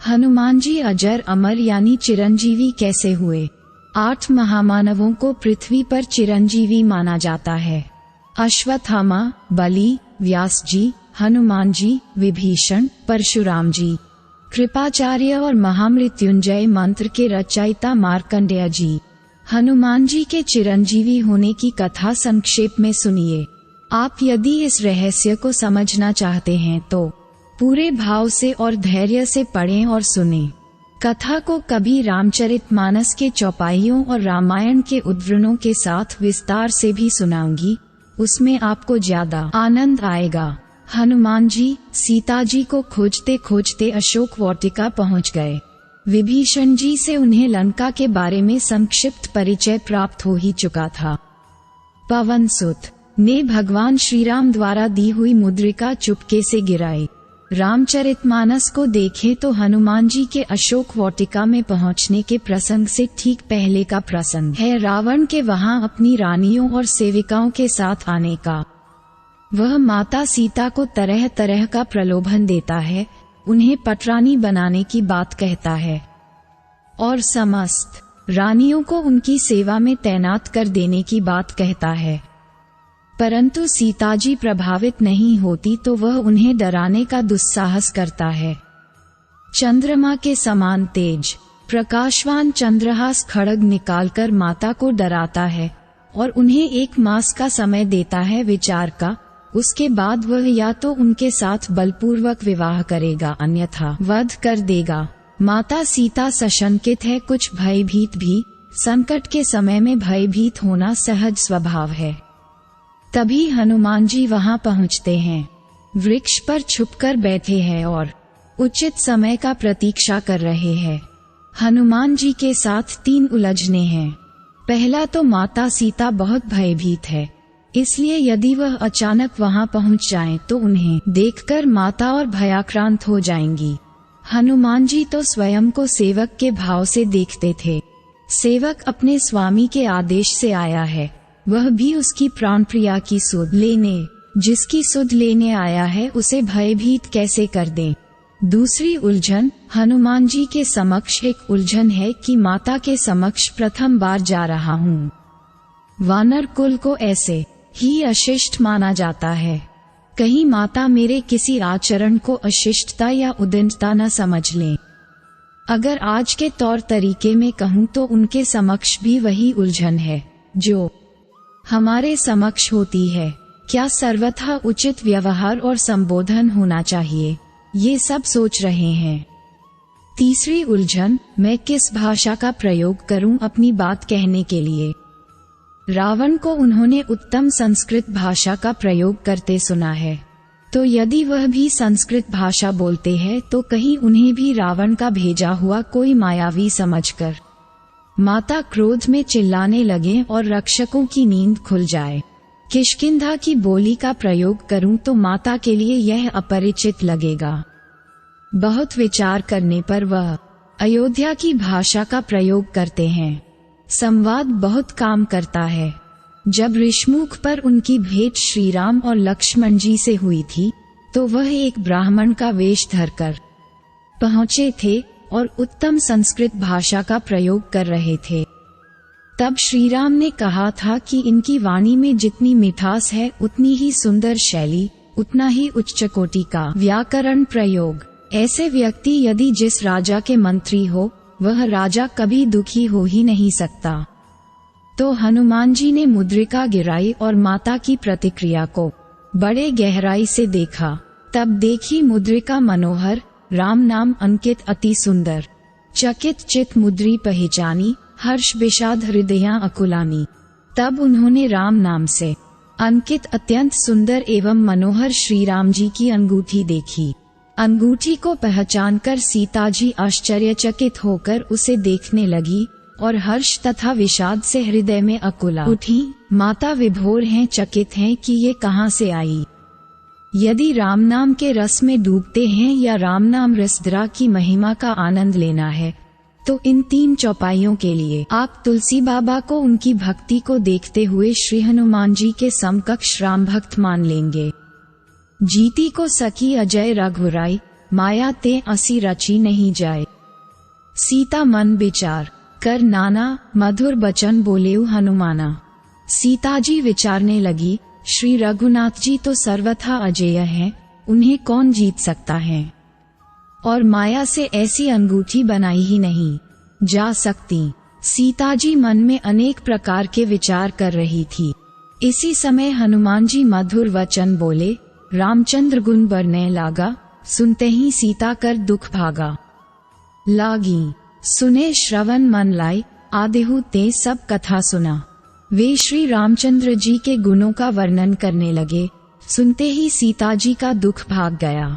हनुमान जी अजर अमर यानी चिरंजीवी कैसे हुए? 8 महामानवों को पृथ्वी पर चिरंजीवी माना जाता है। अश्वत्थामा, बलि, व्यास जी, हनुमान जी, विभीषण, परशुराम जी, कृपाचार्य और महामृत्युंजय मंत्र के रचयिता मार्कंडेय जी। हनुमान जी के चिरंजीवी होने की कथा संक्षेप में सुनिए। आप यदि इस रहस्य को समझना चाहते हैं तो पूरे भाव से और धैर्य से पढ़ें और सुनें। कथा को कभी रामचरितमानस के चौपाइयों और रामायण के उद्धरणों के साथ विस्तार से भी सुनाऊंगी, उसमें आपको ज्यादा आनंद आएगा। हनुमान जी सीता जी को खोजते खोजते अशोक वाटिका पहुंच गए। विभीषण जी से उन्हें लंका के बारे में संक्षिप्त परिचय प्राप्त हो ही चुका था। पवन सुत ने भगवान श्रीराम द्वारा दी हुई मुद्रिका चुपके से गिराई। रामचरितमानस को देखें तो हनुमान जी के अशोक वाटिका में पहुंचने के प्रसंग से ठीक पहले का प्रसंग है रावण के वहां अपनी रानियों और सेविकाओं के साथ आने का। वह माता सीता को तरह तरह का प्रलोभन देता है, उन्हें पटरानी बनाने की बात कहता है और समस्त रानियों को उनकी सेवा में तैनात कर देने की बात कहता है। परंतु सीता जी प्रभावित नहीं होती तो वह उन्हें डराने का दुस्साहस करता है। चंद्रमा के समान तेज प्रकाशवान चंद्रहास खड्ग निकालकर माता को डराता है और उन्हें 1 मास का समय देता है विचार का। उसके बाद वह या तो उनके साथ बलपूर्वक विवाह करेगा अन्यथा वध कर देगा। माता सीता सशंकित है, कुछ भयभीत भी। संकट के समय में भयभीत होना सहज स्वभाव है। तभी हनुमान जी वहां पहुंचते हैं। वृक्ष पर छुपकर बैठे हैं और उचित समय का प्रतीक्षा कर रहे हैं। हनुमान जी के साथ 3 उलझने हैं। पहला तो माता सीता बहुत भयभीत है, इसलिए यदि वह अचानक वहां पहुंच जाएं तो उन्हें देखकर माता और भयाक्रांत हो जाएंगी। हनुमान जी तो स्वयं को सेवक के भाव से देखते थे। सेवक अपने स्वामी के आदेश से आया है, वह भी उसकी प्राणप्रिया की सुध लेने। जिसकी सुध लेने आया है उसे भयभीत कैसे कर दें। दूसरी उलझन हनुमान जी के समक्ष एक उलझन है कि माता के समक्ष प्रथम बार जा रहा हूँ। वानर कुल को ऐसे ही अशिष्ट माना जाता है। कहीं माता मेरे किसी आचरण को अशिष्टता या उद्दंडता न समझ लें। अगर आज के तौर तरीके में कहूँ तो उनके समक्ष भी वही उलझन है जो हमारे समक्ष होती है। क्या सर्वथा उचित व्यवहार और संबोधन होना चाहिए, ये सब सोच रहे हैं। तीसरी उलझन मैं किस भाषा का प्रयोग करूं अपनी बात कहने के लिए। रावण को उन्होंने उत्तम संस्कृत भाषा का प्रयोग करते सुना है, तो यदि वह भी संस्कृत भाषा बोलते हैं तो कहीं उन्हें भी रावण का भेजा हुआ कोई मायावी समझकर माता क्रोध में चिल्लाने लगे और रक्षकों की नींद खुल जाए। किष्किंधा की बोली का प्रयोग करूं तो माता के लिए यह अपरिचित लगेगा। बहुत विचार करने पर वह अयोध्या की भाषा का प्रयोग करते हैं। संवाद बहुत काम करता है। जब ऋषमुख पर उनकी भेंट श्रीराम और लक्ष्मण जी से हुई थी तो वह एक ब्राह्मण का वेश धरकर पहुंचे थे और उत्तम संस्कृत भाषा का प्रयोग कर रहे थे। तब श्रीराम ने कहा था कि इनकी वाणी में जितनी मिठास है उतनी ही सुंदर शैली, उतना ही उच्च कोटि का व्याकरण प्रयोग। ऐसे व्यक्ति यदि जिस राजा के मंत्री हो वह राजा कभी दुखी हो ही नहीं सकता। तो हनुमान जी ने मुद्रिका गिराई और माता की प्रतिक्रिया को बड़े गहराई से देखा। तब देखी मुद्रिका मनोहर, राम नाम अंकित अति सुंदर। चकित चित मुद्री पहचानी, हर्ष विषाद हृदया अकुलानी। तब उन्होंने राम नाम से अंकित अत्यंत सुंदर एवं मनोहर श्री राम जी की अंगूठी देखी। अंगूठी को पहचानकर सीता जी आश्चर्यचकित होकर उसे देखने लगी और हर्ष तथा विषाद से हृदय में अकुला उठी। माता विभोर हैं, चकित हैं कि ये कहाँ से आई। यदि राम नाम के रस में डूबते हैं या राम नाम रसद्रा की महिमा का आनंद लेना है तो इन 3 चौपाइयों के लिए आप तुलसी बाबा को उनकी भक्ति को देखते हुए श्री हनुमान जी के समकक्ष राम भक्त मान लेंगे। जीती को सखी अजय रघुराई, माया ते असी रची नहीं जाए। सीता मन विचार कर नाना, मधुर बचन बोलेउ हनुमाना। सीताजी विचारने लगी, श्री रघुनाथ जी तो सर्वथा अजेय हैं, उन्हें कौन जीत सकता है, और माया से ऐसी अंगूठी बनाई ही नहीं जा सकती। सीताजी मन में अनेक प्रकार के विचार कर रही थी। इसी समय हनुमान जी मधुर वचन बोले, रामचंद्र गुण बरने लागा, सुनते ही सीता कर दुख भागा। लागी सुने श्रवण मन लाई, आदेहु ते सब कथा सुना। वे श्री रामचंद्र जी के गुणों का वर्णन करने लगे। सुनते ही सीता जी का दुख भाग गया।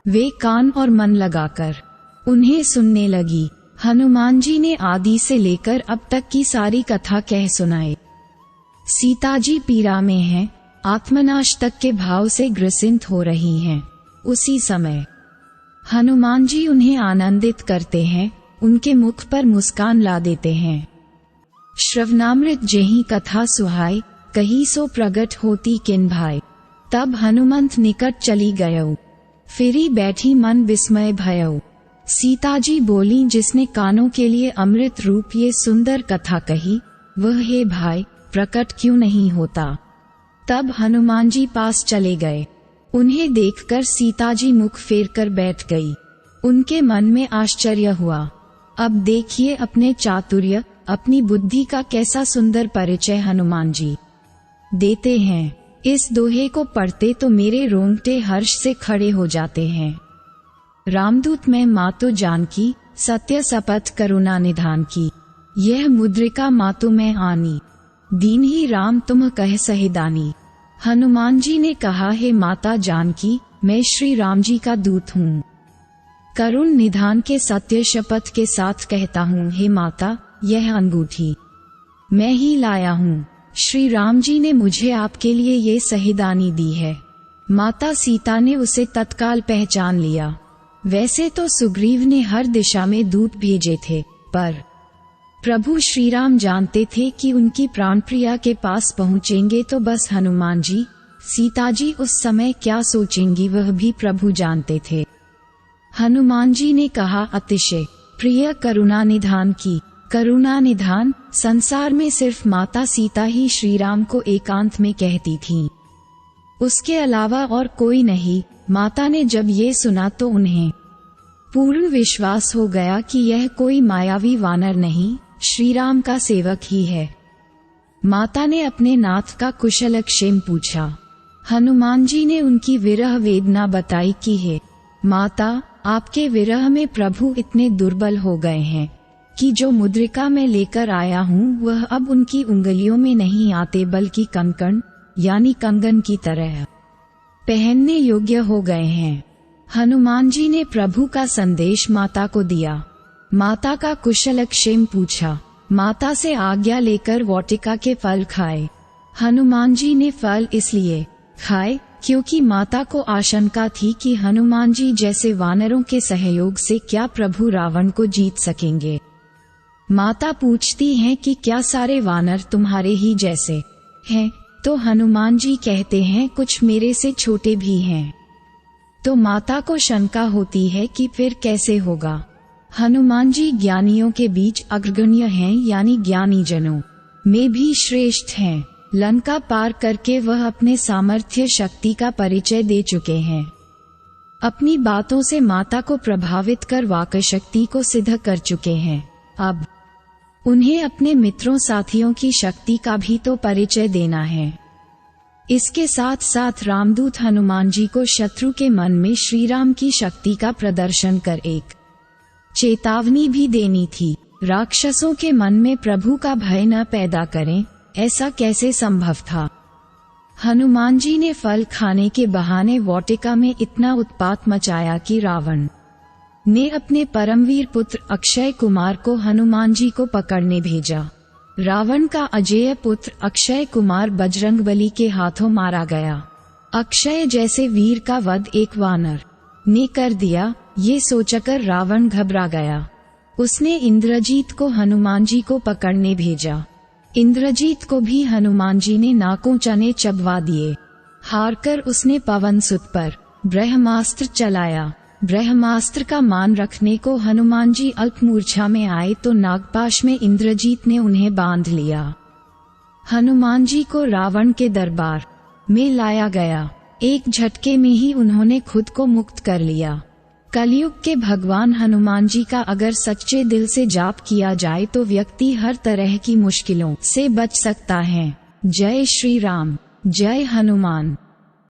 वे कान और मन लगाकर उन्हें सुनने लगी। हनुमान जी ने आदि से लेकर अब तक की सारी कथा कह सुनाए। सीता जी पीड़ा में हैं, आत्मनाश तक के भाव से ग्रसित हो रही हैं। उसी समय हनुमान जी उन्हें आनंदित करते हैं, उनके मुख पर मुस्कान ला देते हैं। श्रवणामृत जेहि कथा सुहाय, कही सो प्रगट होती किन भाई। तब हनुमंत निकट चली गयौ, फिरी बैठी मन विस्मय भयौ। सीता जी बोली, जिसने कानों के लिए अमृत रूप ये सुंदर कथा कही, वह हे भाई प्रकट क्यों नहीं होता। तब हनुमान जी पास चले गए। उन्हें देखकर सीता जी मुख फेर कर बैठ गई। उनके मन में आश्चर्य हुआ। अब देखिए अपने चातुर्य, अपनी बुद्धि का कैसा सुंदर परिचय हनुमान जी देते हैं। इस दोहे को पढ़ते तो मेरे रोंगटे हर्ष से खड़े हो जाते हैं। रामदूत मैं मातु जानकी, सत्य सपथ करुणा निधान की। यह मुद्रिका मातु मैं आनी, दीन ही राम तुम कह सहिदानी। हनुमान जी ने कहा, हे माता जानकी, मैं श्री राम जी का दूत हूँ। करुण निधान के सत्य शपथ के साथ कहता हूँ, हे माता, यह अंगूठी मैं ही लाया हूँ। श्री राम जी ने मुझे आपके लिए ये सहिदानी दी है। माता सीता ने उसे तत्काल पहचान लिया। वैसे तो सुग्रीव ने हर दिशा में दूत भेजे थे, पर प्रभु श्री राम जानते थे कि उनकी प्राणप्रिया के पास पहुँचेंगे तो बस हनुमान जी, सीता जी उस समय क्या सोचेंगी वह भी प्रभु जानते थे। हनुमान जी ने कहा, अतिशय प्रिय करुणा निधान की। करुणा निधान संसार में सिर्फ माता सीता ही श्री राम को एकांत में कहती थीं। उसके अलावा और कोई नहीं। माता ने जब ये सुना तो उन्हें पूर्ण विश्वास हो गया कि यह कोई मायावी वानर नहीं, श्री राम का सेवक ही है। माता ने अपने नाथ का कुशल क्षेम पूछा। हनुमान जी ने उनकी विरह वेदना बताई कि हे माता, आपके विरह में प्रभु इतने दुर्बल हो गए हैं कि जो मुद्रिका मैं लेकर आया हूँ वह अब उनकी उंगलियों में नहीं आते, बल्कि कंकण यानी कंगन की तरह पहनने योग्य हो गए हैं। हनुमान जी ने प्रभु का संदेश माता को दिया। माता का कुशल क्षेम पूछा। माता से आज्ञा लेकर वाटिका के फल खाए। हनुमान जी ने फल इसलिए खाए क्योंकि माता को आशंका थी कि हनुमान जी जैसे वानरों के सहयोग से क्या प्रभु रावण को जीत सकेंगे। माता पूछती हैं कि क्या सारे वानर तुम्हारे ही जैसे हैं? तो हनुमान जी कहते हैं, कुछ मेरे से छोटे भी हैं। तो माता को शंका होती है कि फिर कैसे होगा। हनुमान जी ज्ञानियों के बीच अग्रगण्य हैं, यानी ज्ञानी जनों में भी श्रेष्ठ हैं। लंका पार करके वह अपने सामर्थ्य शक्ति का परिचय दे चुके हैं। अपनी बातों से माता को प्रभावित कर वाक शक्ति को सिद्ध कर चुके हैं। अब उन्हें अपने मित्रों साथियों की शक्ति का भी तो परिचय देना है। इसके साथ साथ रामदूत हनुमान जी को शत्रु के मन में श्री राम की शक्ति का प्रदर्शन कर एक चेतावनी भी देनी थी। राक्षसों के मन में प्रभु का भय न पैदा करें, ऐसा कैसे संभव था। हनुमान जी ने फल खाने के बहाने वाटिका में इतना उत्पात मचाया कि रावण ने अपने परमवीर पुत्र अक्षय कुमार को हनुमान जी को पकड़ने भेजा। रावण का अजेय पुत्र अक्षय कुमार बजरंगबली के हाथों मारा गया। अक्षय जैसे वीर का वध एक वानर ने कर दिया, ये सोचकर रावण घबरा गया। उसने इंद्रजीत को हनुमान जी को पकड़ने भेजा। इंद्रजीत को भी हनुमान जी ने नाकों चने चबवा दिए। हारकर उसने पवन सुत पर ब्रह्मास्त्र चलाया। ब्रह्मास्त्र का मान रखने को हनुमान जी अल्प मूर्छा में आए तो नागपाश में इंद्रजीत ने उन्हें बांध लिया। हनुमान जी को रावण के दरबार में लाया गया। एक झटके में ही उन्होंने खुद को मुक्त कर लिया। कलयुग के भगवान हनुमान जी का अगर सच्चे दिल से जाप किया जाए तो व्यक्ति हर तरह की मुश्किलों से बच सकता है। जय श्री राम, जय हनुमान।